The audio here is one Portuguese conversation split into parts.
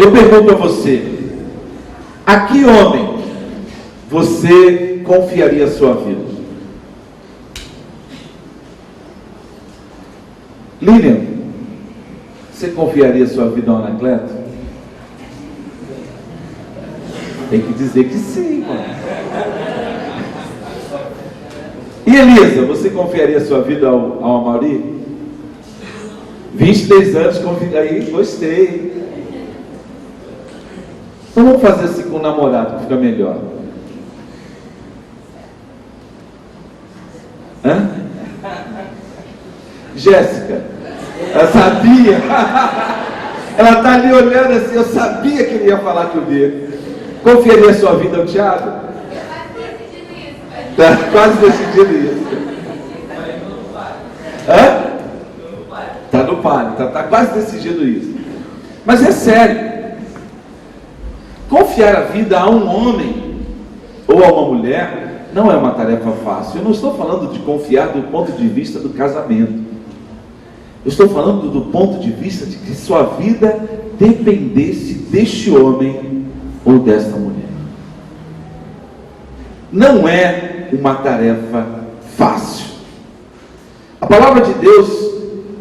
Eu pergunto a você: a que homem você confiaria a sua vida? Lilian, você confiaria a sua vida ao Anacleto? Tem que dizer que sim, mano. E Elisa, você confiaria a sua vida ao Amaury? 23 anos, aí, gostei. Então vamos fazer assim com o namorado, que fica melhor. Hã? Jéssica, eu sabia. Ela está ali olhando assim, eu sabia que ele ia falar comigo. Confiaria a sua vida ao Thiago? Está quase decidido isso. Hã? Está no páreo, está quase decidido isso. Mas é sério. Confiar a vida a um homem ou a uma mulher não é uma tarefa fácil. Eu não estou falando de confiar do ponto de vista do casamento. Eu estou falando do ponto de vista de que sua vida dependesse deste homem ou desta mulher. Não é uma tarefa fácil. A palavra de Deus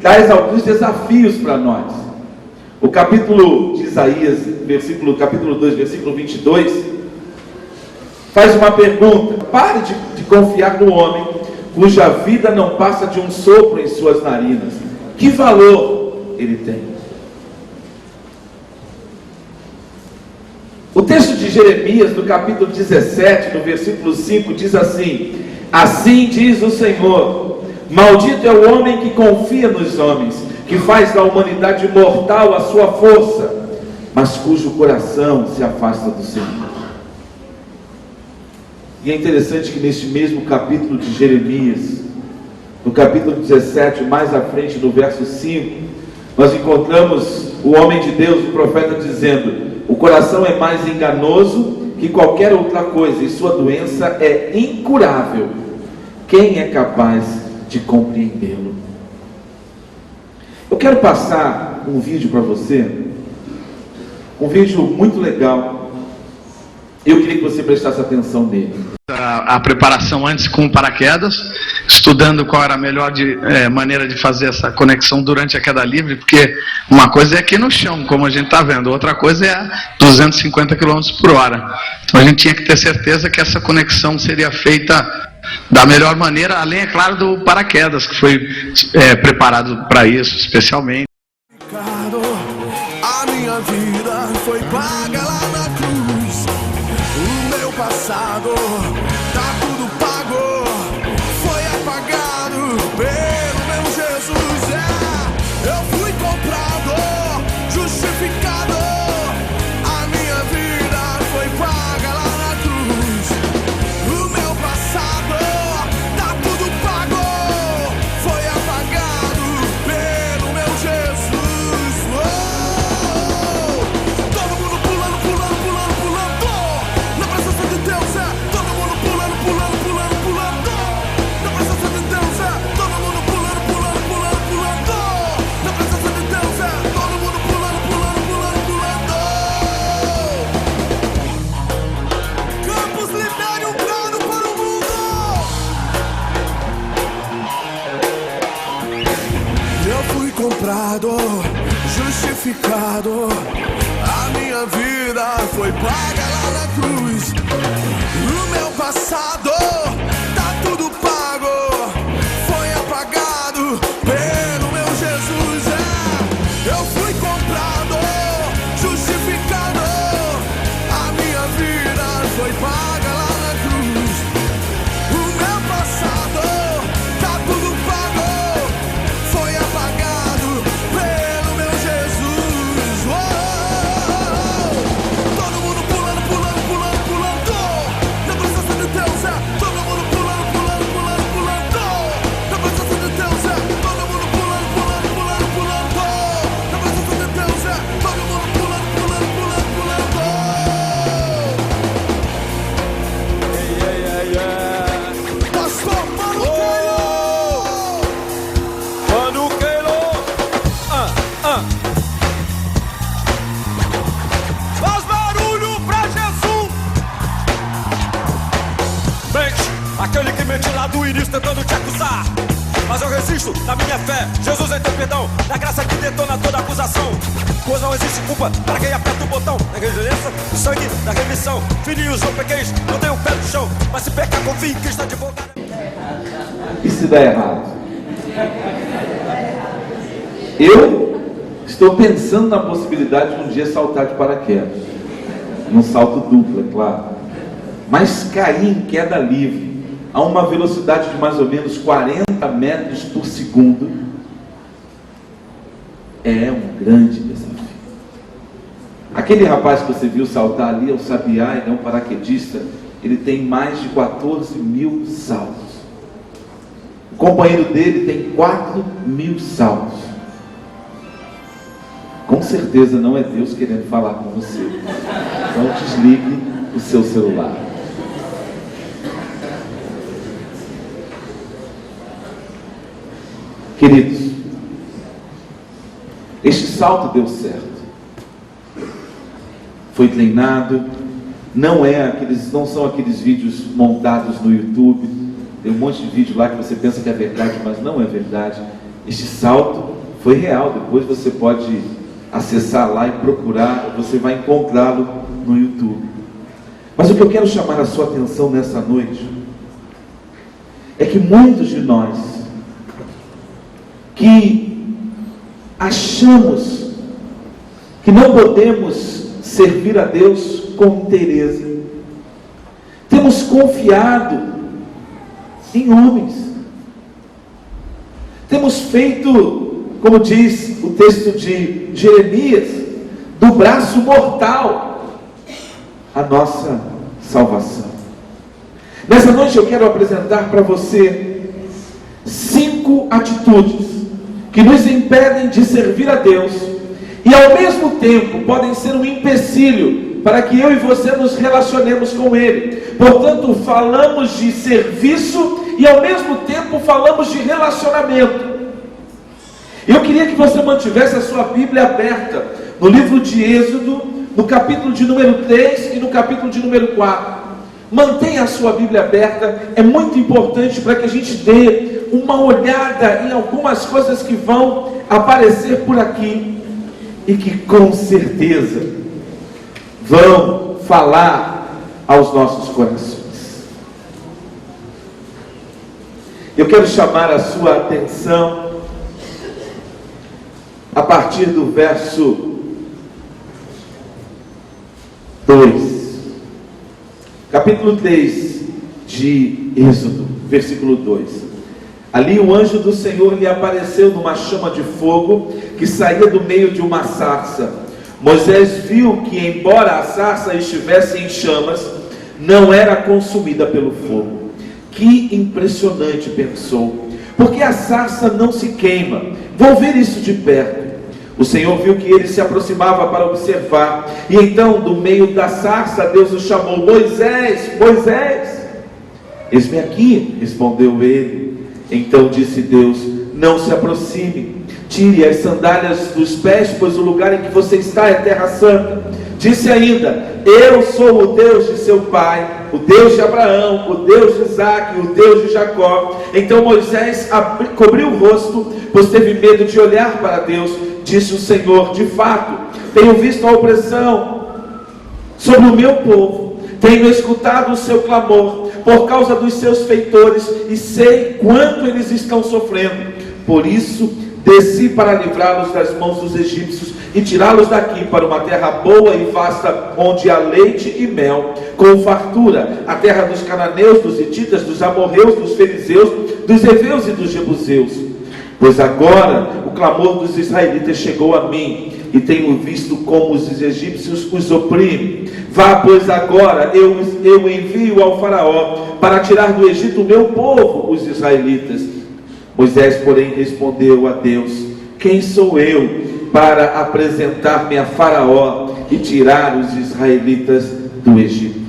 traz alguns desafios para nós. O capítulo de Isaías, capítulo 2, versículo 22, faz uma pergunta: pare de confiar no homem cuja vida não passa de um sopro em suas narinas. Que valor ele tem? O texto de Jeremias, no capítulo 17, no versículo 5, diz assim: assim diz o Senhor, maldito é o homem que confia nos homens, que faz da humanidade mortal a sua força, mas cujo coração se afasta do Senhor. E é interessante que neste mesmo capítulo de Jeremias, no capítulo 17, mais à frente, no verso 5, nós encontramos o homem de Deus, o profeta, dizendo: o coração é mais enganoso que qualquer outra coisa, e sua doença é incurável. Quem é capaz de compreendê-lo? Eu quero passar um vídeo para você, um vídeo muito legal. Eu queria que você prestasse atenção nele. A preparação antes com paraquedas, estudando qual era a melhor maneira de fazer essa conexão durante a queda livre, porque uma coisa é aqui no chão, como a gente está vendo, outra coisa é a 250 km por hora. Então a gente tinha que ter certeza que essa conexão seria feita da melhor maneira, além, é claro, do paraquedas, que foi preparado para isso, especialmente. A minha vida foi paga lá na cruz, o meu passado tá tudo pago, foi apagado pelo meu Jesus. Eu fui comprado, justificado, a minha vida foi paga lá na cruz, o meu passado tá tudo pago, foi apagado pelo meu Jesus. Todo mundo pulando, pulando, pulando, pulando na presença de Deus, todo mundo pulando, pulando, pulando, pulando na presença de Deus, todo mundo pulando, pulando, pulando, pulando na presença de Deus, todo mundo pulando, pulando, pulando, pulando. Campos libere um brado para o mundo. Eu fui comprado, justificado, a minha vida foi paga lá na cruz, o meu passado tá tudo pago, foi apagado pelo meu Jesus. Eu fui comprado, justificado, a minha vida foi paga lá na cruz, o meu passado tá tudo pago, foi apagado pelo meu Jesus. Todo mundo pulando, pulando, pulando, pulando na presença Tem mente lá do início tentando te acusar, mas eu resisto na minha fé. Jesus é teu perdão, na graça que detona toda acusação. Pois não existe culpa para quem aperta o botão. Na regeneração, o sangue da remissão. Filhinhos ou pequenos, não tem o pé no chão, mas se pecar, confie em Cristo está de volta. E se der errado? Eu estou pensando na possibilidade de um dia saltar de paraquedas, num salto duplo, é claro, mas cair em queda livre a uma velocidade de mais ou menos 40 metros por segundo é um grande desafio. Aquele rapaz que você viu saltar ali é o sabiá, ele é um paraquedista, ele tem mais de 14.000 saltos. O companheiro dele tem 4.000 saltos. Com certeza não é Deus querendo falar com você. Então desligue o seu celular. Queridos, este salto deu certo. Foi treinado. Não são aqueles vídeos montados no YouTube. Tem um monte de vídeo lá que você pensa que é verdade, mas não é verdade. Este salto foi real. Depois você pode acessar lá e procurar, você vai encontrá-lo no YouTube. Mas o que eu quero chamar a sua atenção nessa noite é que muitos de nós que achamos que não podemos servir a Deus com inteireza, temos confiado em homens, temos feito, como diz o texto de Jeremias, do braço mortal a nossa salvação. Nessa noite eu quero apresentar para você 5 atitudes que nos impedem de servir a Deus e ao mesmo tempo podem ser um empecilho para que eu e você nos relacionemos com Ele. Portanto, falamos de serviço e ao mesmo tempo falamos de relacionamento. Eu queria que você mantivesse a sua Bíblia aberta no livro de Êxodo, no capítulo de número 3 e no capítulo de número 4. Mantenha a sua Bíblia aberta, é muito importante para que a gente dê uma olhada em algumas coisas que vão aparecer por aqui e que com certeza vão falar aos nossos corações. Eu quero chamar a sua atenção a partir do verso 2, capítulo 3 de Êxodo, versículo 2. Ali o anjo do Senhor lhe apareceu numa chama de fogo que saía do meio de uma sarça. Moisés viu que, embora a sarça estivesse em chamas, não era consumida pelo fogo. Que impressionante, pensou, porque a sarça não se queima. Vou ver isso de perto. O Senhor viu que ele se aproximava para observar, e então do meio da sarça Deus o chamou: Moisés, Moisés. Eis-me aqui, respondeu ele. Então disse Deus: não se aproxime, tire as sandálias dos pés, pois o lugar em que você está é terra santa. Disse ainda: eu sou o Deus de seu pai, o Deus de Abraão, o Deus de Isaque, o Deus de Jacó. Então Moisés cobriu o rosto, pois teve medo de olhar para Deus. Disse o Senhor: de fato, tenho visto a opressão sobre o meu povo, tenho escutado o seu clamor por causa dos seus feitores, e sei quanto eles estão sofrendo. Por isso desci para livrá-los das mãos dos egípcios e tirá-los daqui para uma terra boa e vasta, onde há leite e mel, com fartura, a terra dos cananeus, dos hititas, dos amorreus, dos fariseus, dos heveus e dos jebuseus. Pois agora o clamor dos israelitas chegou a mim, e tenho visto como os egípcios os oprimem. Vá, pois agora eu envio ao faraó para tirar do Egito o meu povo, os israelitas. Moisés, porém, respondeu a Deus: quem sou eu para apresentar-me a faraó e tirar os israelitas do Egito?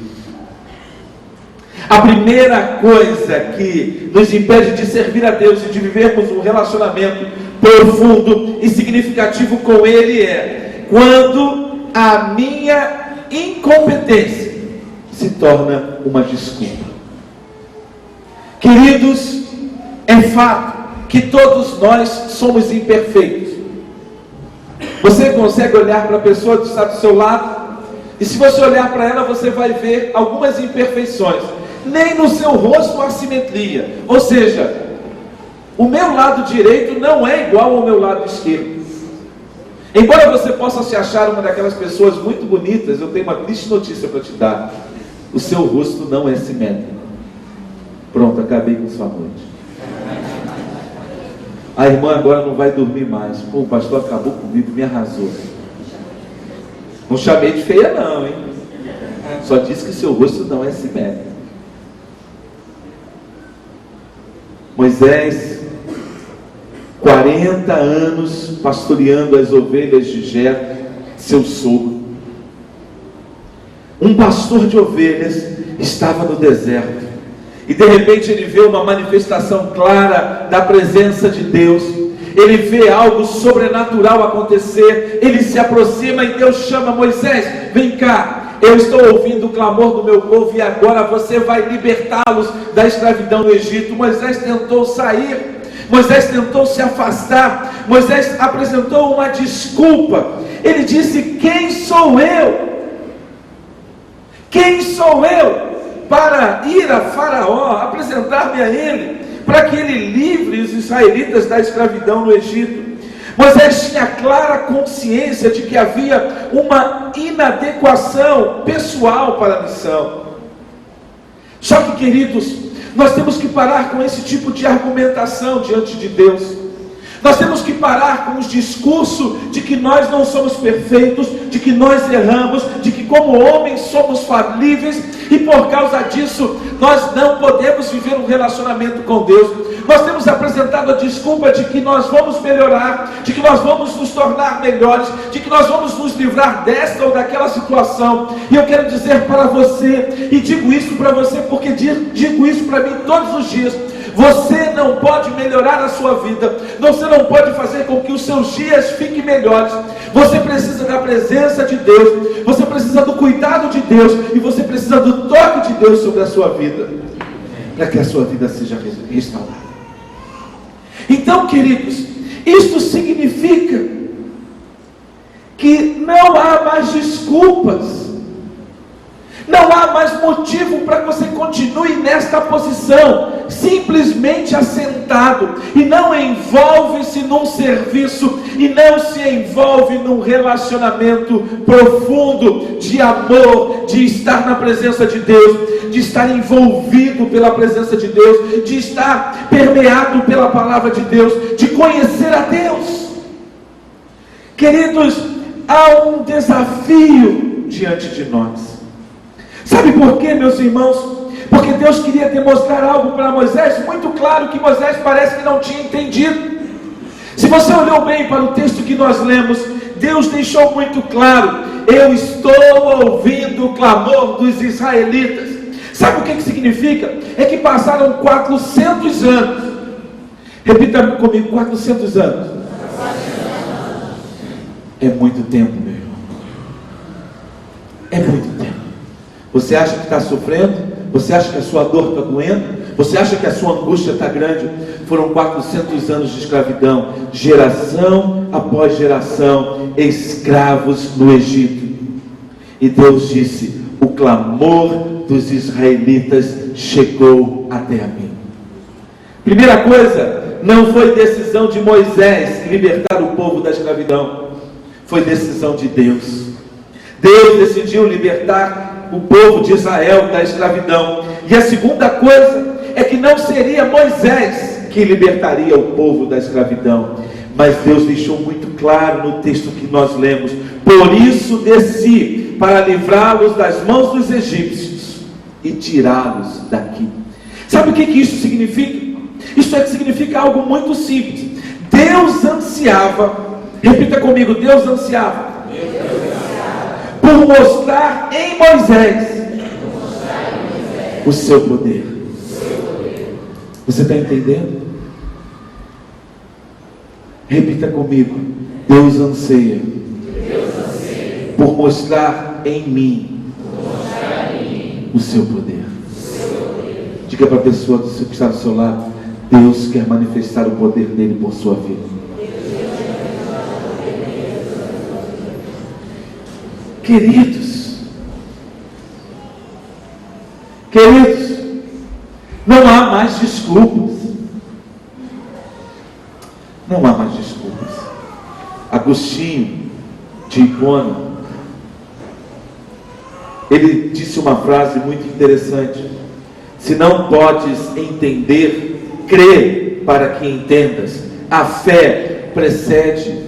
A primeira coisa que nos impede de servir a Deus e de vivermos um relacionamento profundo e significativo com Ele é quando a minha incompetência se torna uma desculpa. Quem Queridos, é fato que todos nós somos imperfeitos. Você consegue olhar para a pessoa que está do seu lado, e se você olhar para ela, você vai ver algumas imperfeições. Nem no seu rosto há simetria. Ou seja, o meu lado direito não é igual ao meu lado esquerdo. Embora você possa se achar uma daquelas pessoas muito bonitas, eu tenho uma triste notícia para te dar: o seu rosto não é simétrico. Pronto, acabei com sua noite. A irmã agora não vai dormir mais. Pô, o pastor acabou comigo, me arrasou. Não chamei de feia não, hein? Só disse que seu rosto não é simétrico. Moisés, 40 anos pastoreando as ovelhas de Jetro, seu sogro. Um pastor de ovelhas estava no deserto. E de repente ele vê uma manifestação clara da presença de Deus. Ele vê algo sobrenatural acontecer. Ele se aproxima e Deus chama Moisés: vem cá, eu estou ouvindo o clamor do meu povo e agora você vai libertá-los da escravidão no Egito. Moisés tentou sair, Moisés tentou se afastar, Moisés apresentou uma desculpa. Ele disse: quem sou eu? Quem sou eu para ir a Faraó, apresentar-me a ele, para que ele livre os israelitas da escravidão no Egito? Moisés tinha clara consciência de que havia uma inadequação pessoal para a missão. Só que, queridos, nós temos que parar com esse tipo de argumentação diante de Deus. Nós temos que parar com os discursos de que nós não somos perfeitos, de que nós erramos, de que como homens somos falíveis e por causa disso nós não podemos viver um relacionamento com Deus. Nós temos apresentado a desculpa de que nós vamos melhorar, de que nós vamos nos tornar melhores, de que nós vamos nos livrar desta ou daquela situação. E eu quero dizer para você, e digo isso para você porque digo isso para mim todos os dias: você não pode melhorar a sua vida, você não pode fazer com que os seus dias fiquem melhores. Você precisa da presença de Deus, você precisa do cuidado de Deus, e você precisa do toque de Deus sobre a sua vida, para que a sua vida seja restaurada. Então, queridos, isto significa que não há mais desculpas, não há mais motivo para que você continue nesta posição, simplesmente assentado, e não envolve-se num serviço, e não se envolve num relacionamento profundo de amor, de estar na presença de Deus, de estar envolvido pela presença de Deus, de estar permeado pela palavra de Deus, de conhecer a Deus. Queridos, há um desafio diante de nós. Sabe por quê, meus irmãos? Porque Deus queria demonstrar algo para Moisés muito claro, que Moisés parece que não tinha entendido. Se você olhou bem para o texto que nós lemos, Deus deixou muito claro: eu estou ouvindo o clamor dos israelitas. Sabe o que significa? É que passaram 400 anos. Repita comigo: 400 anos. É muito tempo, meu irmão. É muito tempo. Você acha que está sofrendo? Você acha que a sua dor está doendo? Você acha que a sua angústia está grande? Foram 400 anos de escravidão, geração após geração, escravos no Egito. E Deus disse: o clamor dos israelitas chegou até a mim. Primeira coisa, não foi decisão de Moisés libertar o povo da escravidão, foi decisão de Deus. Deus decidiu libertar o povo de Israel da escravidão. E a segunda coisa é que não seria Moisés que libertaria o povo da escravidão, mas Deus deixou muito claro no texto que nós lemos: por isso desci para livrá-los das mãos dos egípcios e tirá-los daqui. Sabe o que isso significa? Isso significa algo muito simples. Deus ansiava, repita comigo: Deus ansiava por mostrar em Moisés o seu poder. Você está entendendo? Repita comigo: Deus anseia por mostrar em mim o seu poder. Diga para a pessoa que está do seu lado: Deus quer manifestar o poder dele por sua vida. Queridos, não há mais desculpas. Não há mais desculpas. Agostinho de Hipona, ele disse uma frase muito interessante: se não podes entender, crê para que entendas. A fé precede,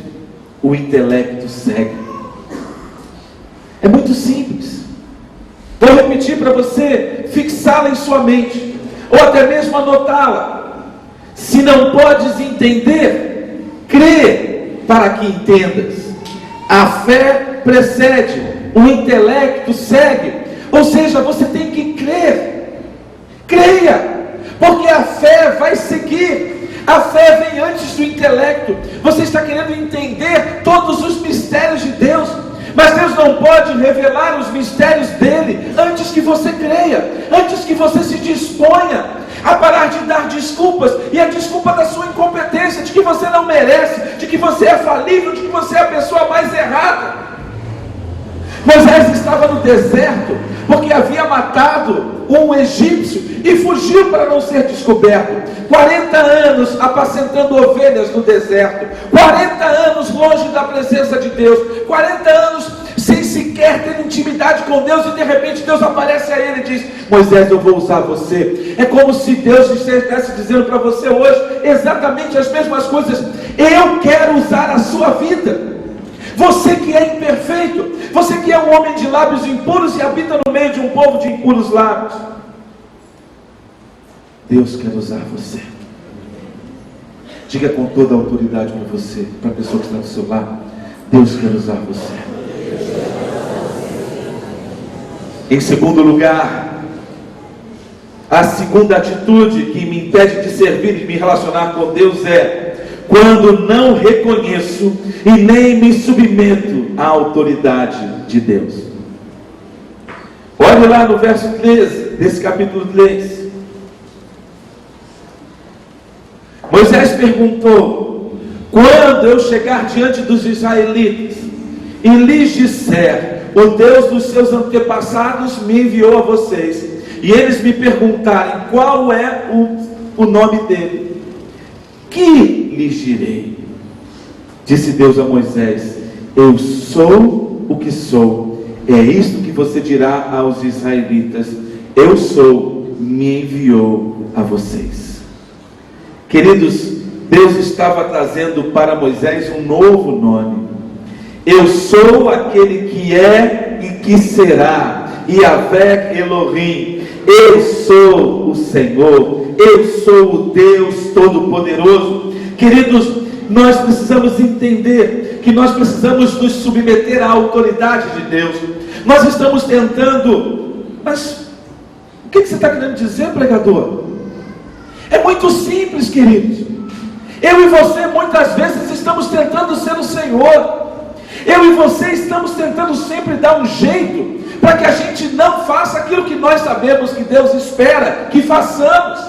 o intelecto segue. É muito simples. Vou repetir para você fixá-la em sua mente, ou até mesmo anotá-la. Se não podes entender, crê para que entendas. A fé precede, o intelecto segue. Ou seja, você tem que crer. Creia, porque a fé vai seguir. A fé vem antes do intelecto. Você está querendo entender todos os mistérios de Deus, mas Deus não pode revelar os mistérios dele antes que você creia, antes que você se disponha a parar de dar desculpas, e a desculpa da sua incompetência, de que você não merece, de que você é falível, de que você é a pessoa mais errada. Moisés estava no deserto porque havia matado um egípcio e fugiu para não ser descoberto. 40 anos apacentando ovelhas no deserto, 40 anos longe da presença de Deus, 40 anos sem sequer ter intimidade com Deus, e de repente Deus aparece a ele e diz: Moisés, eu vou usar você. É como se Deus estivesse dizendo para você hoje exatamente as mesmas coisas: eu quero usar a sua vida. Você que é imperfeito, você que é um homem de lábios impuros e habita no meio de um povo de impuros lábios, Deus quer usar você. Diga com toda a autoridade para você, para a pessoa que está do seu lado: Deus quer usar você. Em segundo lugar, a segunda atitude que me impede de servir e me relacionar com Deus é quando não reconheço e nem me submeto à autoridade de Deus. Olhe lá no verso 13 desse capítulo 3. Moisés perguntou: quando eu chegar diante dos israelitas e lhes disser: o Deus dos seus antepassados me enviou a vocês, e eles me perguntarem qual é o nome dele, que lhes direi? Disse Deus a Moisés: eu sou o que sou. É isto que você dirá aos israelitas: eu sou, me enviou a vocês. Queridos, Deus estava trazendo para Moisés um novo nome. Eu sou aquele que é e que será, Yahvé Elohim. Eu sou o Senhor, eu sou o Deus Todo-Poderoso. Queridos, nós precisamos entender que nós precisamos nos submeter à autoridade de Deus. Nós estamos tentando, mas o que você está querendo dizer, pregador? É muito simples, queridos. Eu e você muitas vezes estamos tentando ser o Senhor. Eu e você estamos tentando sempre dar um jeito para que a gente não faça aquilo que nós sabemos que Deus espera que façamos.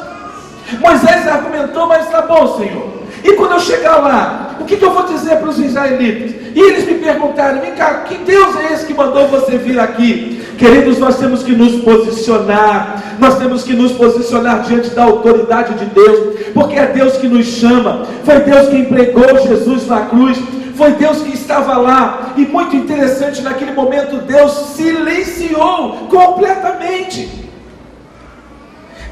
Moisés argumentou: mas tá bom, Senhor, e quando eu chegar lá, o que eu vou dizer para os israelitas? E eles me perguntaram: vem cá, que Deus é esse que mandou você vir aqui? Queridos, nós temos que nos posicionar, nós temos que nos posicionar diante da autoridade de Deus, porque é Deus que nos chama, foi Deus que empregou Jesus na cruz, foi Deus que estava lá. E muito interessante, naquele momento Deus silenciou completamente.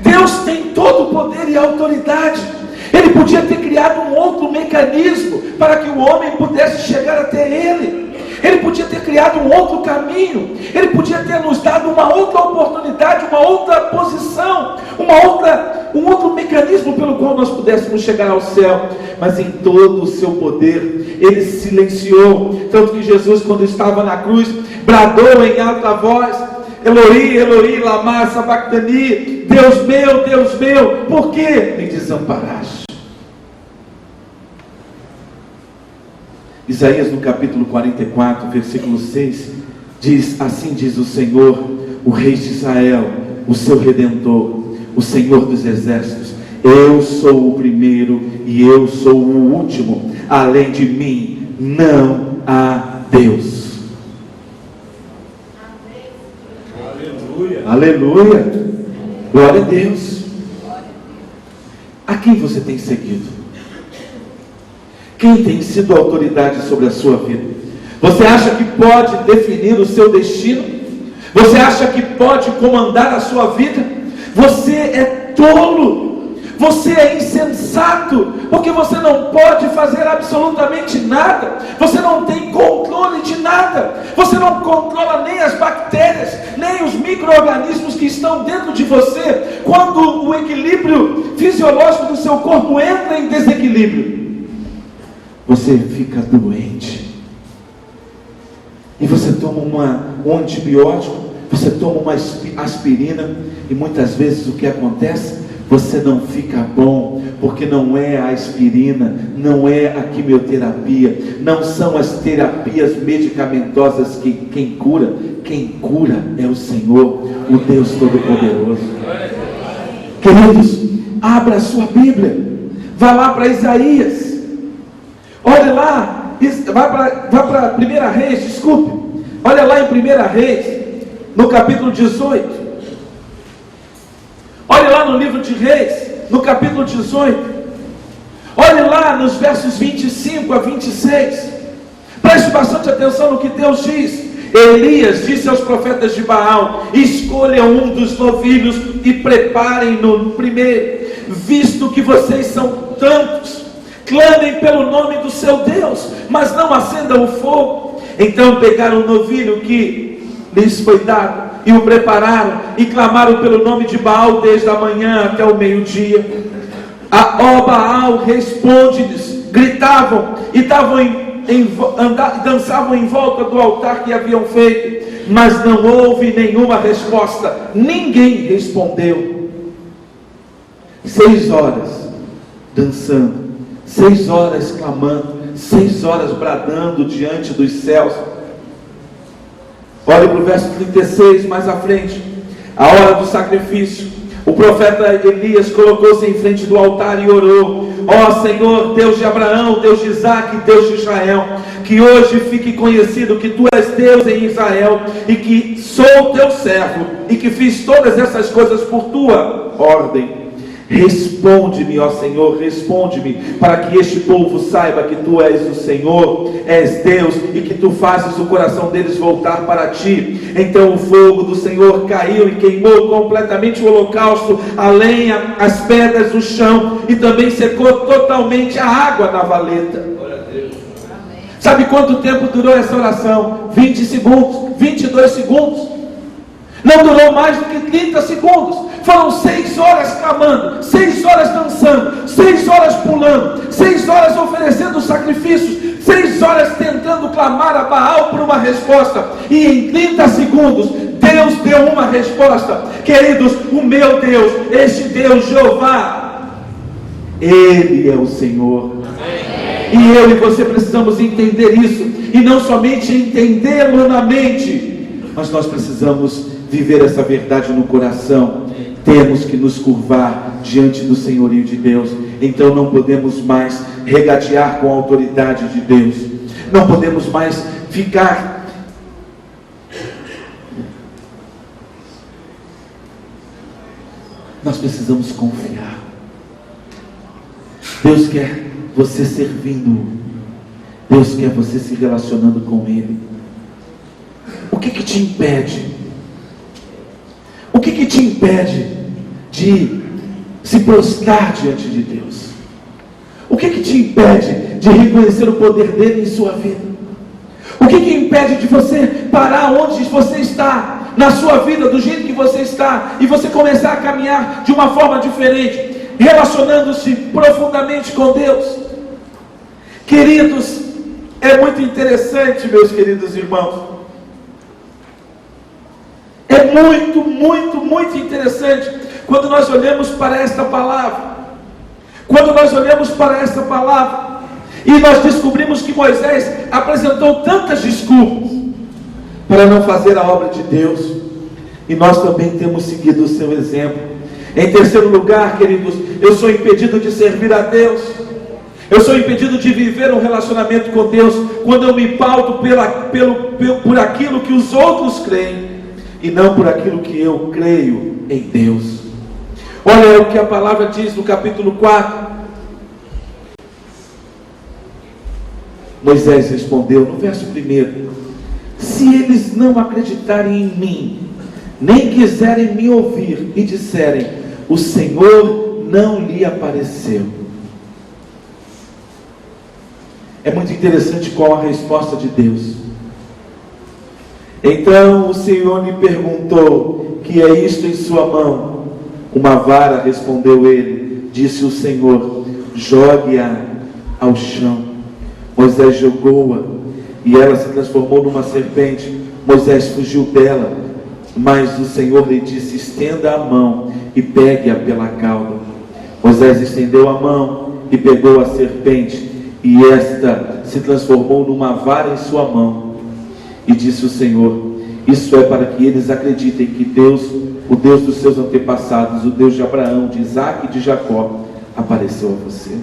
Deus tem todo o poder e autoridade. Ele podia ter criado um outro mecanismo para que o homem pudesse chegar até Ele. Ele podia ter criado um outro caminho. Ele podia ter nos dado uma outra oportunidade, uma outra posição, um outro mecanismo pelo qual nós pudéssemos chegar ao céu. Mas em todo o seu poder, Ele silenciou. Tanto que Jesus, quando estava na cruz, bradou em alta voz: Eloi, Eloi, lama sabachthani, Deus meu, por que me desamparaste? Isaías no capítulo 44, versículo 6, diz: assim diz o Senhor, o Rei de Israel, o seu Redentor, o Senhor dos Exércitos: eu sou o primeiro e eu sou o último, além de mim não há Deus. Aleluia. Aleluia. Glória a Deus. A quem você tem seguido? Quem tem sido autoridade sobre a sua vida? Você acha que pode definir o seu destino? Você acha que pode comandar a sua vida? Você é tolo. Você é insensato, porque você não pode fazer absolutamente nada. Você não tem controle de nada. Você não controla nem as bactérias, nem os micro-organismos que estão dentro de você. Quando o equilíbrio fisiológico do seu corpo entra em desequilíbrio, você fica doente. E você toma um antibiótico, você toma uma aspirina, e muitas vezes o que acontece? Você não fica bom, porque não é a aspirina, não é a quimioterapia, não são as terapias medicamentosas quem cura é o Senhor, o Deus Todo-Poderoso. Queridos, abra a sua Bíblia, vá lá para Isaías, olha lá, vá para 1 Reis, desculpe, olha lá em 1 Reis, no capítulo 18, olhe lá no livro de Reis, no capítulo 18, olhe lá nos versos 25 a 26, preste bastante atenção no que Deus diz. Elias disse aos profetas de Baal: escolham um dos novilhos e preparem-no primeiro, visto que vocês são tantos, clamem pelo nome do seu Deus, mas não acendam o fogo. Então pegaram o novilho que lhes foi dado e o prepararam, e clamaram pelo nome de Baal desde a manhã até o meio-dia. Ó Baal, responde-lhes. Gritavam e dançavam em volta do altar que haviam feito, mas não houve nenhuma resposta. Ninguém respondeu. 6 horas dançando, 6 horas clamando, 6 horas bradando diante dos céus. Olhe para o verso 36, mais à frente. A hora do sacrifício, o profeta Elias colocou-se em frente do altar e orou: ó Senhor, Deus de Abraão, Deus de Isaque, Deus de Israel, que hoje fique conhecido que Tu és Deus em Israel, e que sou Teu servo, e que fiz todas essas coisas por Tua ordem. Responde-me, ó Senhor, responde-me, para que este povo saiba que Tu és o Senhor, és Deus, e que Tu fazes o coração deles voltar para Ti. Então o fogo do Senhor caiu e queimou completamente o holocausto, a lenha, as pedras do chão, e também secou totalmente a água na valeta. Sabe quanto tempo durou essa oração? 20 segundos, 22 segundos. Não durou mais do que 30 segundos. Foram 6 horas clamando, 6 horas dançando, 6 horas pulando, 6 horas oferecendo sacrifícios, 6 horas tentando clamar a Baal por uma resposta. E em 30 segundos Deus deu uma resposta. Queridos, o meu Deus, este Deus Jeová, Ele é o Senhor. E eu e você precisamos entender isso, e não somente entendê-lo na mente, mas nós precisamos viver essa verdade no coração. Temos que nos curvar diante do senhorio de Deus. Então não podemos mais regatear com a autoridade de Deus. Não podemos mais ficar nós precisamos confiar. Deus quer você servindo, Deus quer você se relacionando com Ele. O que te impede? O que te impede de se prostrar diante de Deus? O que te impede de reconhecer o poder dele em sua vida? O que impede de você parar onde você está, na sua vida, do jeito que você está, e você começar a caminhar de uma forma diferente, relacionando-se profundamente com Deus? Queridos, é muito interessante, meus queridos irmãos. É muito, muito, muito interessante quando nós olhamos para esta palavra. Quando nós olhamos para esta palavra e nós descobrimos que Moisés apresentou tantas desculpas para não fazer a obra de Deus, e nós também temos seguido o seu exemplo. Em terceiro lugar, queridos, eu sou impedido de servir a Deus. Eu sou impedido de viver um relacionamento com Deus quando eu me pauto por aquilo que os outros creem e não por aquilo que eu creio em Deus. Olha o que a palavra diz no capítulo 4. Moisés respondeu no verso 1: se eles não acreditarem em mim, nem quiserem me ouvir e disserem, o Senhor não lhe apareceu. É muito interessante qual a resposta de Deus. Então o Senhor lhe perguntou, que é isto em sua mão? Uma vara, respondeu ele. Disse o Senhor, jogue-a ao chão. Moisés jogou-a, e ela se transformou numa serpente. Moisés fugiu dela, mas o Senhor lhe disse, estenda a mão e pegue-a pela cauda. Moisés estendeu a mão e pegou a serpente, e esta se transformou numa vara em sua mão. E disse o Senhor, isso é para que eles acreditem que Deus, o Deus dos seus antepassados, o Deus de Abraão, de Isaque e de Jacó, apareceu a você.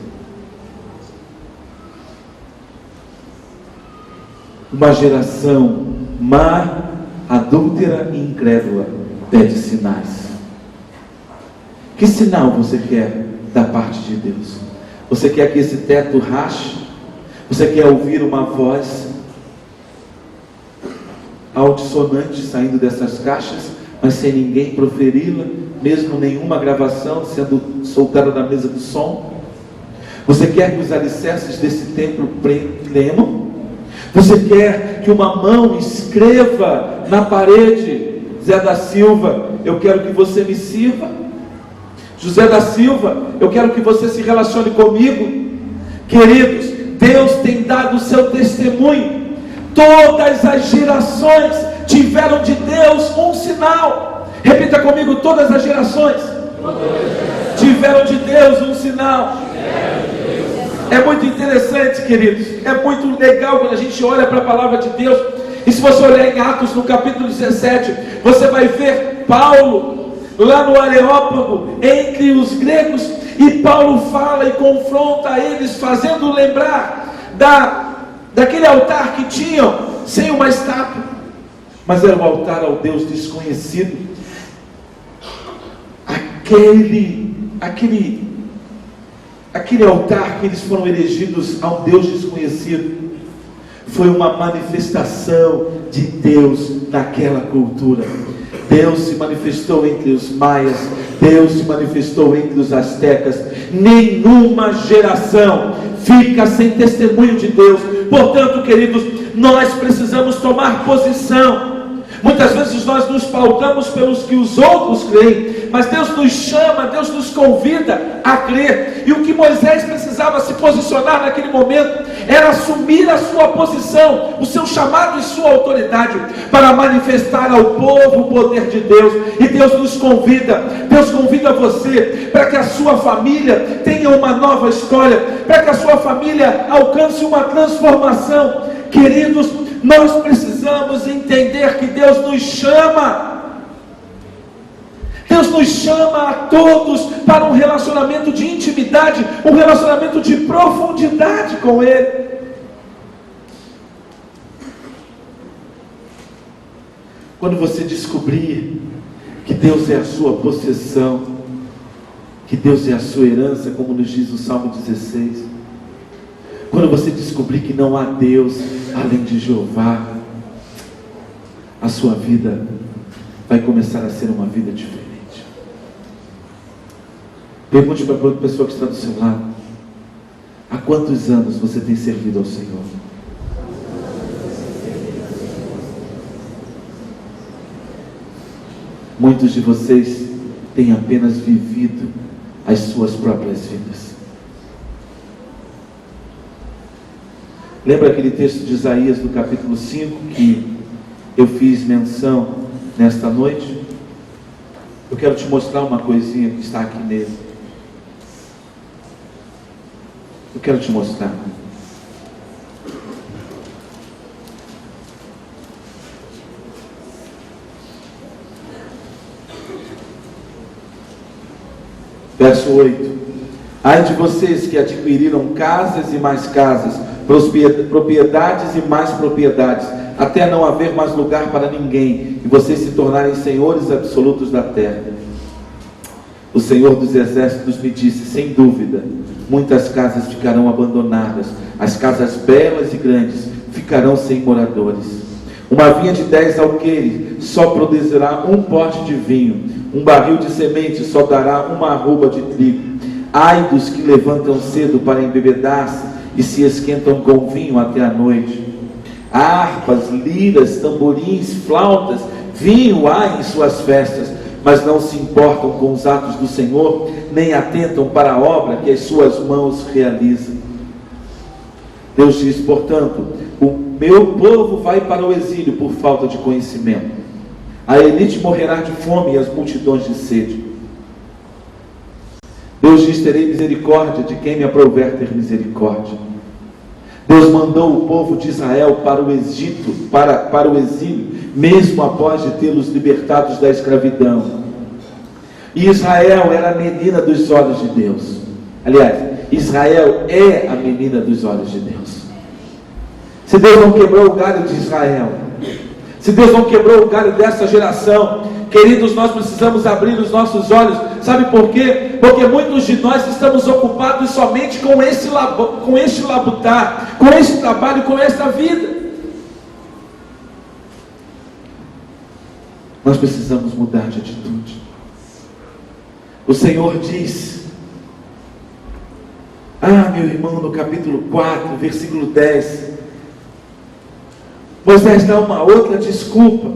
Uma geração má, adúltera e incrédula pede sinais. Que sinal você quer da parte de Deus? Você quer que esse teto rache? Você quer ouvir uma voz altissonante saindo dessas caixas, mas sem ninguém proferi-la, mesmo nenhuma gravação sendo soltada da mesa do som? Você quer que os alicerces desse templo tremam? Você quer que uma mão escreva na parede, Zé da Silva, eu quero que você me sirva? José da Silva, eu quero que você se relacione comigo? Queridos, Deus tem dado o seu testemunho. Todas as gerações tiveram de Deus um sinal. Repita comigo, todas as gerações tiveram de Deus um sinal. É muito interessante, queridos, é muito legal quando a gente olha para a palavra de Deus. E se você olhar em Atos no capítulo 17, você vai ver Paulo lá no Areópago, entre os gregos, e Paulo fala e confronta eles, fazendo lembrar daquele altar que tinham, sem uma estátua, mas era um altar ao Deus desconhecido. Aquele altar que eles foram erigidos ao Deus desconhecido, foi uma manifestação de Deus naquela cultura. Deus se manifestou entre os maias, Deus se manifestou entre os astecas. Nenhuma geração fica sem testemunho de Deus. Portanto, queridos, nós precisamos tomar posição. Muitas vezes nós nos pautamos pelos que os outros creem, mas Deus nos chama, Deus nos convida a crer. E o que Moisés precisava se posicionar naquele momento era assumir a sua posição, o seu chamado e sua autoridade, para manifestar ao povo o poder de Deus. E Deus nos convida, Deus convida você para que a sua família tenha uma nova história, para que a sua família alcance uma transformação. Queridos, nós precisamos entender que Deus nos chama. Deus nos chama a todos para um relacionamento de intimidade, um relacionamento de profundidade com Ele. Quando você descobrir que Deus é a sua possessão, que Deus é a sua herança, como nos diz o Salmo 16, quando você descobrir que não há Deus além de Jeová, a sua vida vai começar a ser uma vida diferente. Pergunte para a pessoa que está do seu lado: há quantos anos você tem servido ao Senhor? Muitos de vocês têm apenas vivido as suas próprias vidas. Lembra aquele texto de Isaías no capítulo 5 que eu fiz menção nesta noite? Eu quero te mostrar uma coisinha que está aqui nele. Eu quero te mostrar. Verso 8: ai de vocês que adquiriram casas e mais casas, propriedades e mais propriedades, até não haver mais lugar para ninguém, e vocês se tornarem senhores absolutos da terra. O Senhor dos Exércitos me disse: sem dúvida, muitas casas ficarão abandonadas, as casas belas e grandes ficarão sem moradores. Uma vinha de 10 alqueires só produzirá um pote de vinho, um barril de semente só dará uma arroba de trigo. Ai dos que levantam cedo para embebedar-se e se esquentam com vinho até a noite. Harpas, liras, tamborins, flautas, vinho há em suas festas, mas não se importam com os atos do Senhor, nem atentam para a obra que as suas mãos realizam. Deus diz, portanto, o meu povo vai para o exílio por falta de conhecimento. A elite morrerá de fome e as multidões de sede. Deus diz, terei misericórdia de quem me aprouver ter misericórdia. Deus mandou o povo de Israel para o Egito, para o exílio, mesmo após de tê-los libertados da escravidão. E Israel era a menina dos olhos de Deus. Aliás, Israel é a menina dos olhos de Deus. Se Deus não quebrou o galho de Israel, se Deus não quebrou o galho dessa geração, queridos, nós precisamos abrir os nossos olhos. Sabe por quê? Porque muitos de nós estamos ocupados somente com este labutar, com este trabalho, com esta vida. Nós precisamos mudar de atitude. O Senhor diz, meu irmão, no capítulo 4, versículo 10, Moisés dá uma outra desculpa,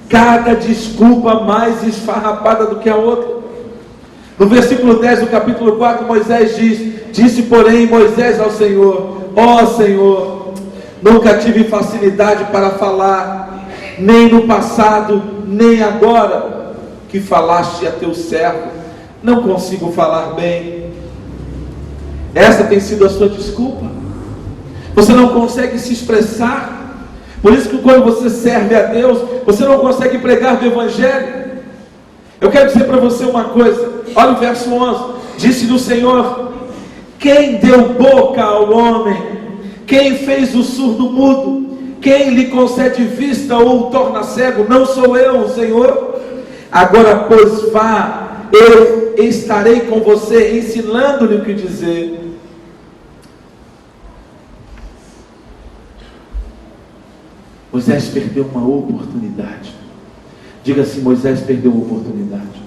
cada desculpa mais esfarrapada do que a outra. No versículo 10 do capítulo 4, Moisés disse porém Moisés ao Senhor, ó Senhor, nunca tive facilidade para falar, nem no passado, nem agora, que falaste a teu servo, não consigo falar bem. Essa tem sido a sua desculpa. Você não consegue se expressar. Por isso que quando você serve a Deus, você não consegue pregar do Evangelho. Eu quero dizer para você uma coisa. Olha o verso 11. Disse-lhe o Senhor: quem deu boca ao homem? Quem fez o surdo mudo? Quem lhe concede vista ou o torna cego? Não sou eu, o Senhor? Agora pois vá, eu estarei com você, ensinando-lhe o que dizer. Moisés perdeu uma oportunidade. Diga assim: Moisés perdeu a oportunidade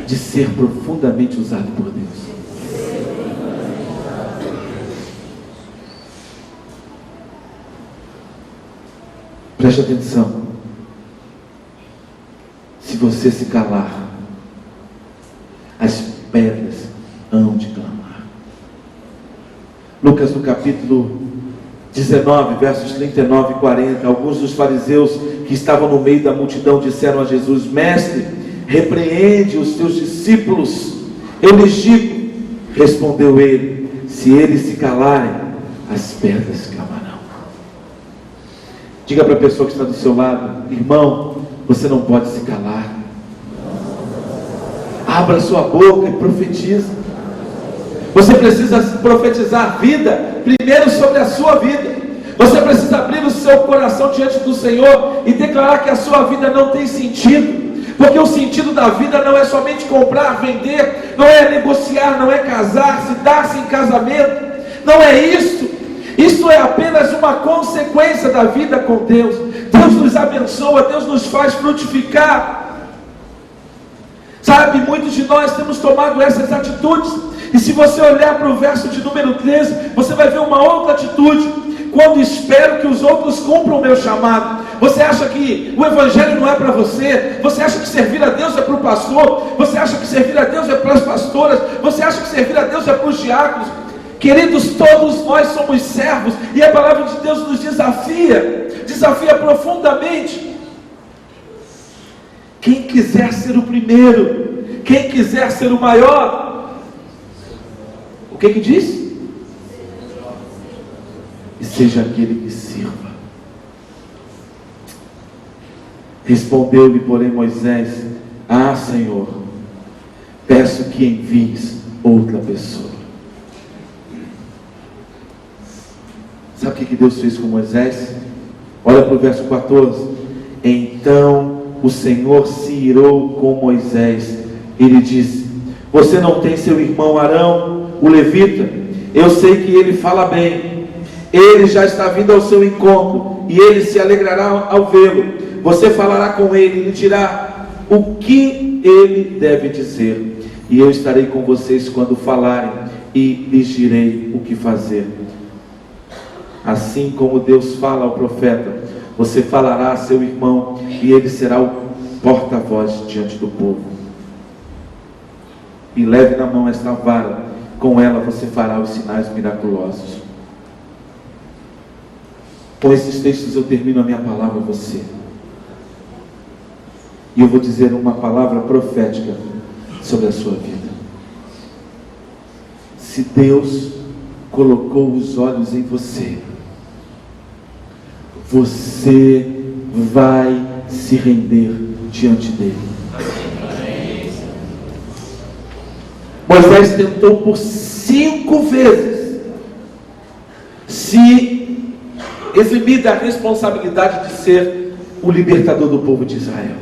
de ser profundamente usado por Deus. Preste atenção. Se você se calar, as pedras hão de clamar. Lucas no capítulo 19, versos 39 e 40, alguns dos fariseus que estavam no meio da multidão disseram a Jesus: Mestre, repreende os teus discípulos. Eu lhes digo, respondeu ele, se eles se calarem, as pedras clamarão. Diga para a pessoa que está do seu lado: irmão, você não pode se calar. Abra sua boca e profetiza. Você precisa profetizar vida primeiro sobre a sua vida. Você precisa abrir o seu coração diante do Senhor e declarar que a sua vida não tem sentido, porque o sentido da vida não é somente comprar, vender, não é negociar, não é casar-se, dar-se em casamento, não é isso. Isso é apenas uma consequência da vida com Deus. Deus nos abençoa, Deus nos faz frutificar. Sabe, muitos de nós temos tomado essas atitudes. E se você olhar para o verso de número 13, você vai ver uma outra atitude. Quando espero que os outros cumpram o meu chamado. Você acha que o Evangelho não é para você? Você acha que servir a Deus é para o pastor? Você acha que servir a Deus é para as pastoras? Você acha que servir a Deus é para os diáconos? Queridos, todos nós somos servos. E a palavra de Deus nos desafia profundamente. Quem quiser ser o primeiro, quem quiser ser o maior, o que diz? E seja aquele que sirva. Respondeu-lhe, porém, Moisés: Senhor, peço que envies outra pessoa. Sabe o que Deus fez com Moisés? Olha para o verso 14. Então o Senhor se irou com Moisés e lhe disse: você não tem seu irmão Arão, o levita? Eu sei que ele fala bem. Ele já está vindo ao seu encontro e ele se alegrará ao vê-lo. Você falará com ele e lhe dirá o que ele deve dizer. E eu estarei com vocês quando falarem e lhes direi o que fazer. Assim como Deus fala ao profeta, você falará a seu irmão e ele será o porta-voz diante do povo. E leve na mão esta vara, com ela você fará os sinais miraculosos. Com esses textos eu termino a minha palavra a você. E eu vou dizer uma palavra profética sobre a sua vida. Se Deus colocou os olhos em você, você vai se render diante dele. Moisés tentou por 5 vezes se eximir da responsabilidade de ser o libertador do povo de Israel.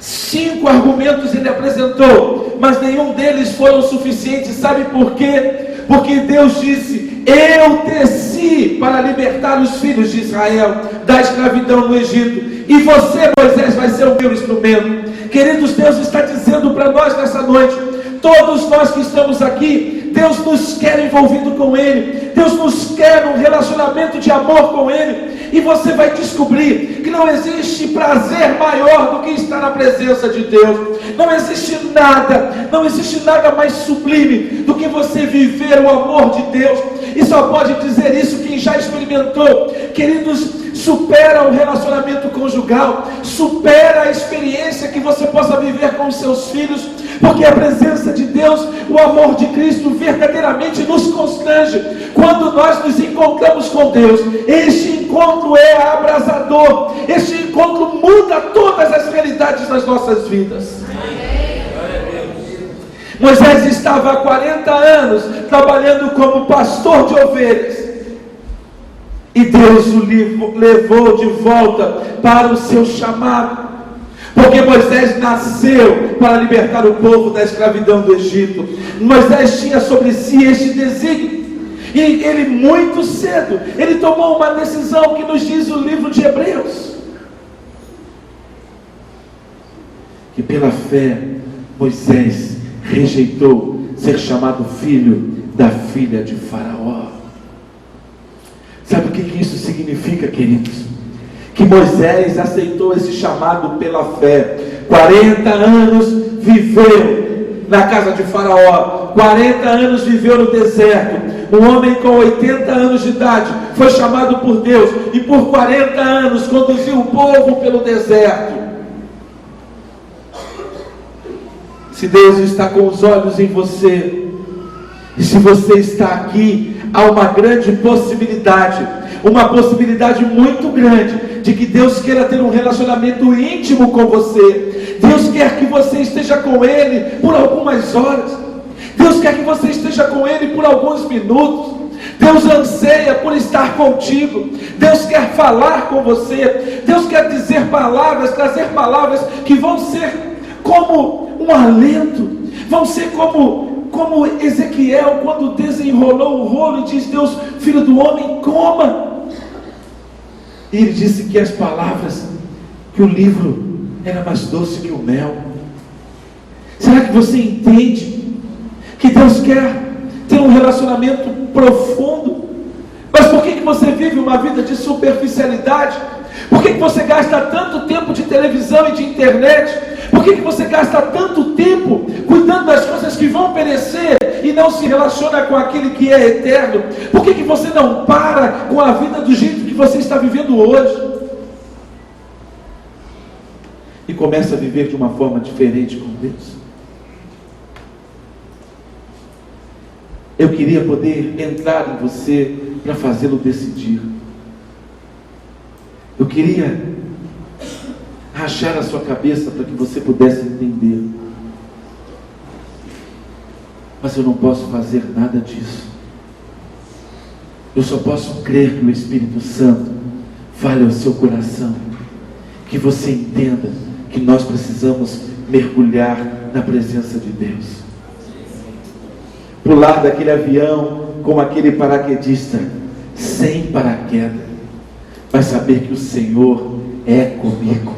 5 argumentos ele apresentou, mas nenhum deles foram suficientes. Sabe por quê? Porque Deus disse: eu desci para libertar os filhos de Israel da escravidão no Egito, e você, Moisés, vai ser o meu instrumento. Queridos, Deus está dizendo para nós nessa noite, todos nós que estamos aqui, Deus nos quer envolvido com Ele, Deus nos quer num relacionamento de amor com Ele, e você vai descobrir que não existe prazer maior do que estar na presença de Deus. Não existe nada mais sublime do que você viver o amor de Deus, e só pode dizer isso quem já experimentou. Queridos, supera o relacionamento conjugal, supera a experiência que você possa viver com os seus filhos, porque a presença de Deus, o amor de Cristo verdadeiramente nos constrange. Quando nós nos encontramos com Deus, este encontro é abrasador, este encontro muda todas as realidades das nossas vidas. Moisés estava há 40 anos trabalhando como pastor de ovelhas, e Deus o levou de volta para o seu chamado, porque Moisés nasceu para libertar o povo da escravidão do Egito. Moisés tinha sobre si este desígnio, e ele muito cedo, ele tomou uma decisão que nos diz o livro de Hebreus, que pela fé Moisés rejeitou ser chamado filho da filha de Faraó. Sabe o que isso significa, queridos? Que Moisés aceitou esse chamado pela fé. 40 anos viveu na casa de Faraó, 40 anos viveu no deserto. Um homem com 80 anos de idade foi chamado por Deus, e por 40 anos conduziu o povo pelo deserto. Se Deus está com os olhos em você, e se você está aqui, há uma grande possibilidade, uma possibilidade muito grande, de que Deus queira ter um relacionamento íntimo com você. Deus quer que você esteja com Ele por algumas horas, Deus quer que você esteja com Ele por alguns minutos. Deus anseia por estar contigo, Deus quer falar com você, Deus quer dizer palavras, trazer palavras que vão ser como um alento, vão ser como Ezequiel, quando desenrolou o rolo e diz: Deus, filho do homem, coma. E ele disse que as palavras, que o livro era mais doce que o mel. Será que você entende que Deus quer ter um relacionamento profundo? Mas por que você vive uma vida de superficialidade? Por que você gasta tanto tempo de televisão e de internet? Por que você gasta tanto tempo cuidando das coisas que vão perecer e não se relaciona com aquele que é eterno? Por que você não para com a vida do jeito que você está vivendo hoje? E começa a viver de uma forma diferente com Deus? Eu queria poder entrar em você para fazê-lo decidir. Eu queria rachar a sua cabeça para que você pudesse entender. Mas eu não posso fazer nada disso. Eu só posso crer que o Espírito Santo fale ao seu coração, que você entenda que nós precisamos mergulhar na presença de Deus, pular daquele avião como aquele paraquedista, sem paraquedas, mas saber que o Senhor é comigo.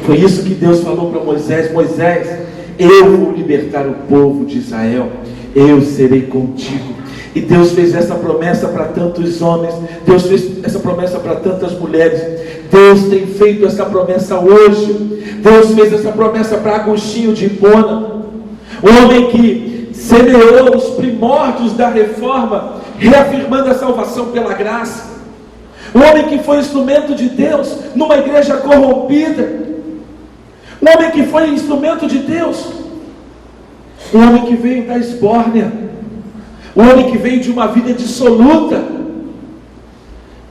Foi isso que Deus falou para Moisés: Moisés, eu vou libertar o povo de Israel, eu serei contigo. E Deus fez essa promessa para tantos homens, Deus fez essa promessa para tantas mulheres, Deus tem feito essa promessa hoje. Deus fez essa promessa para Agostinho de Hipona, o homem que semeou os primórdios da reforma, reafirmando a salvação pela graça, o homem que foi instrumento de Deus numa igreja corrompida, o homem que foi instrumento de Deus, o homem que veio da esbórnia, o homem que veio de uma vida dissoluta,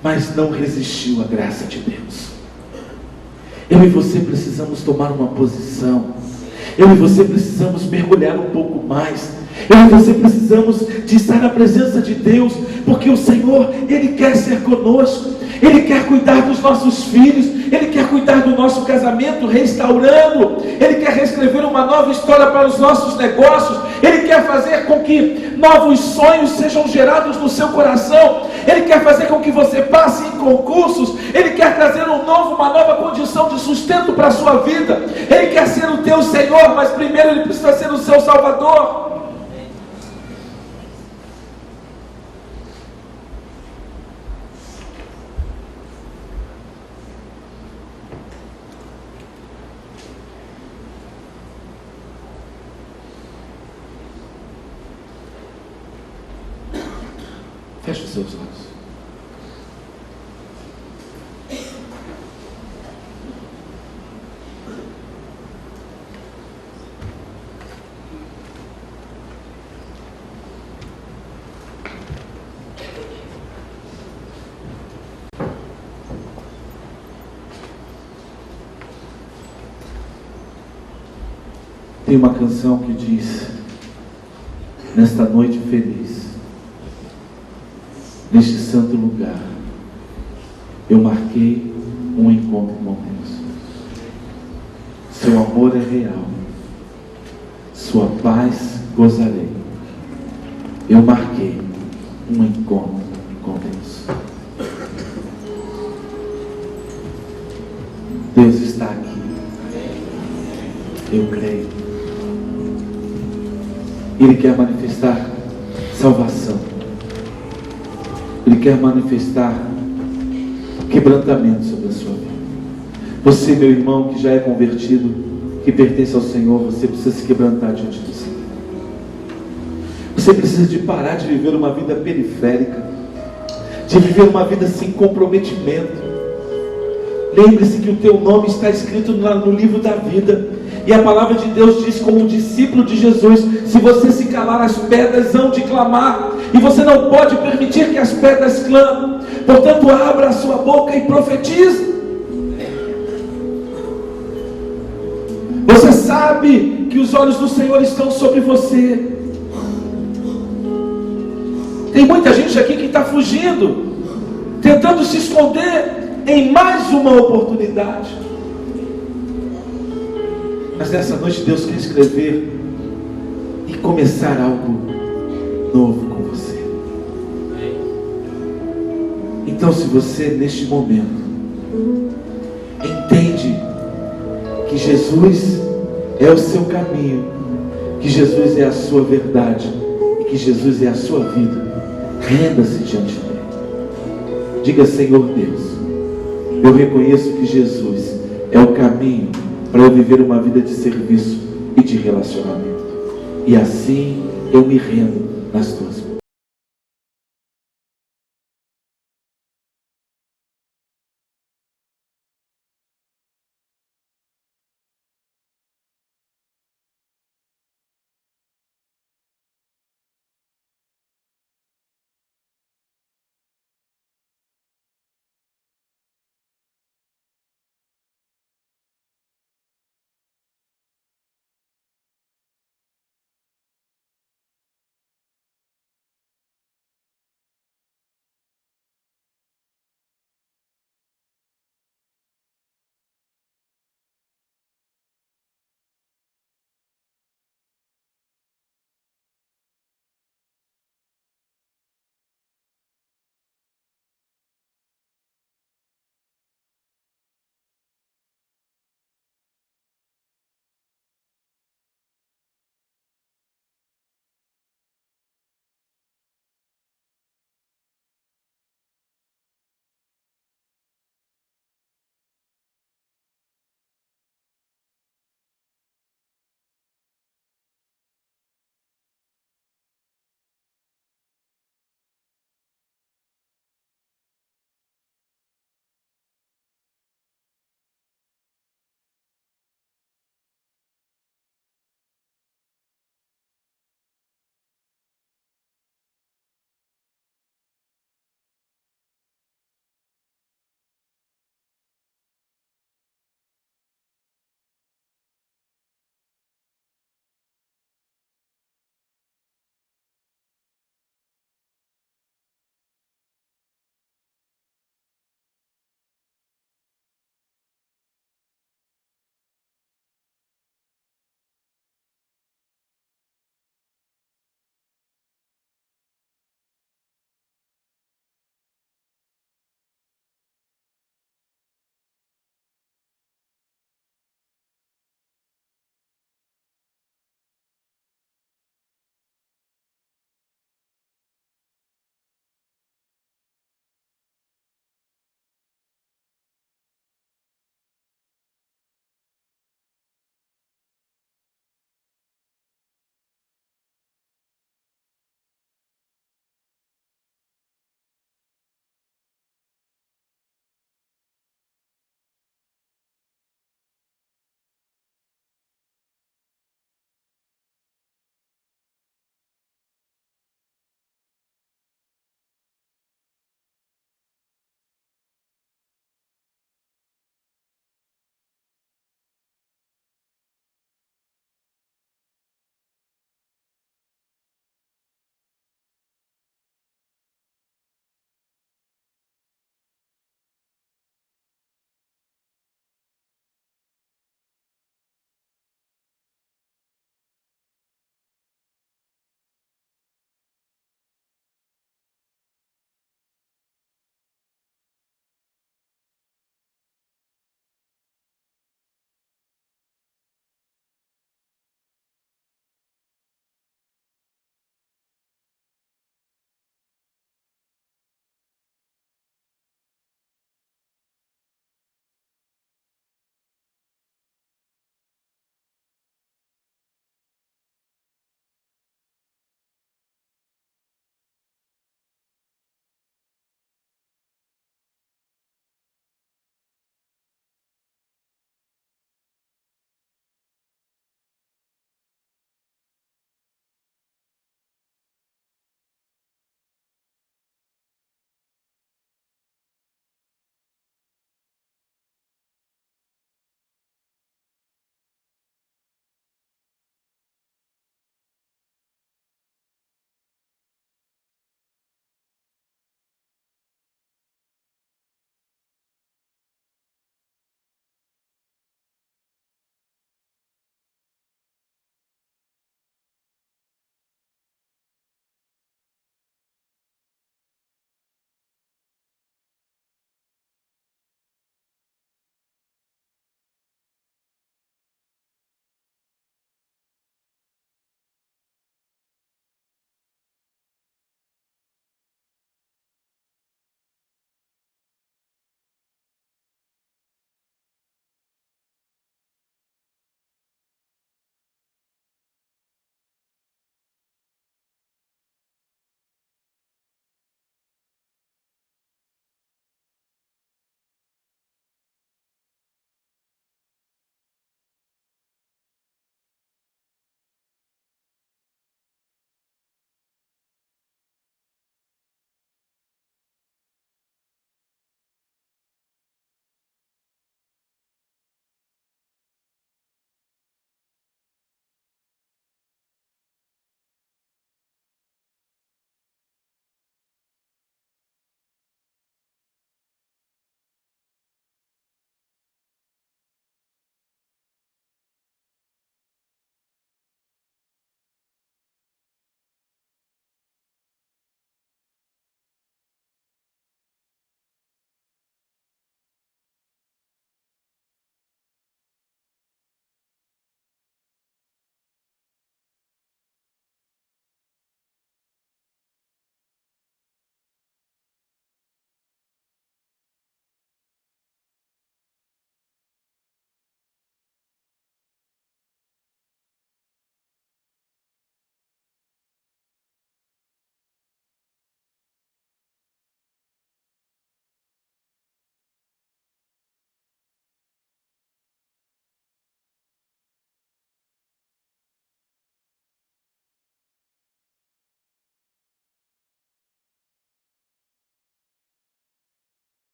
mas não resistiu à graça de Deus. Eu e você precisamos tomar uma posição. Eu e você precisamos mergulhar um pouco mais. Eu e você precisamos de estar na presença de Deus, porque o Senhor, Ele quer ser conosco, Ele quer cuidar dos nossos filhos, Ele quer cuidar do nosso casamento, restaurando, Ele quer reescrever uma nova história para os nossos negócios, Ele quer fazer com que novos sonhos sejam gerados no seu coração, Ele quer fazer com que você passe em concursos, Ele quer trazer uma nova condição de sustento para a sua vida, Ele quer ser o teu Senhor, mas primeiro Ele precisa ser o seu Salvador. Feche os seus olhos. Tem uma canção que diz: nesta noite feliz, neste santo lugar, eu marquei um encontro com Deus. Seu amor é real, sua paz gozarei. Eu marquei um encontro com Deus. Deus está aqui. Eu creio. Ele quer manifestar salvação. Ele quer manifestar quebrantamento sobre a sua vida. Você, meu irmão, que já é convertido, que pertence ao Senhor, você precisa se quebrantar diante do Senhor. Você precisa de parar de viver uma vida periférica, de viver uma vida sem comprometimento. Lembre-se que o teu nome está escrito no livro da vida. E a palavra de Deus diz, como um discípulo de Jesus: se você se calar, as pedras hão de clamar. E você não pode permitir que as pedras clamem. Portanto, abra a sua boca e profetize. Você sabe que os olhos do Senhor estão sobre você. Tem muita gente aqui que está fugindo, tentando se esconder em mais uma oportunidade. Mas nessa noite Deus quer escrever e começar algo novo com você. Então, se você neste momento entende que Jesus é o seu caminho, que Jesus é a sua verdade e que Jesus é a sua vida, renda-se diante dele. Diga: Senhor Deus, eu reconheço que Jesus é o caminho para eu viver uma vida de serviço e de relacionamento. E assim eu me rendo nas tuas mãos.